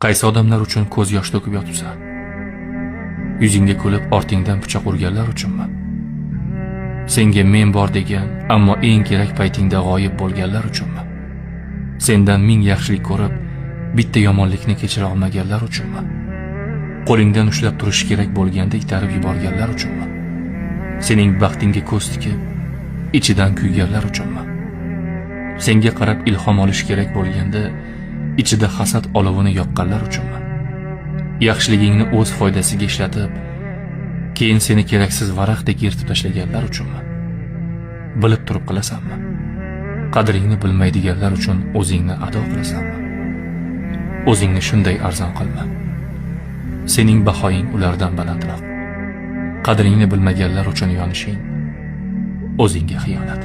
Qaysi odamlar uchun ko'z yosh to'kib yotibsan? Yuzingga kulib ortingdan pichoq urganlar uchunmi? Senga men bor degan, ammo eng kerak paytingda g'oyib bo'lganlar uchunmi? Sendan ming yaxshilik ko'rib, bitta yomonlikni kechira olmaganlar uchunmi? Qo'lingdan ushlab turish kerak bo'lganda itarib yuborganlar uchunmi? Sening baxtingga ko'z tikib, ichidan kuyganlar uchunmi? Senga qarab ilhom olish kerak bo'lganda ichida hasad olovini yoqqanlar uchunmi? Yaxshiligingni o'z foydasiga ishlatib, keyin seni keraksiz varaqdek yirtib tashlaganlar uchunmi? Bilib turib qilasanmi? Qadringni bilmaydiganlar uchun o'zingni ado qilasanmi? O'zingni shunday arzon qilma. Sening bahoying ulardan balandroq. Qadringni bilmaganlar uchun yonishing o'zingga xiyonat.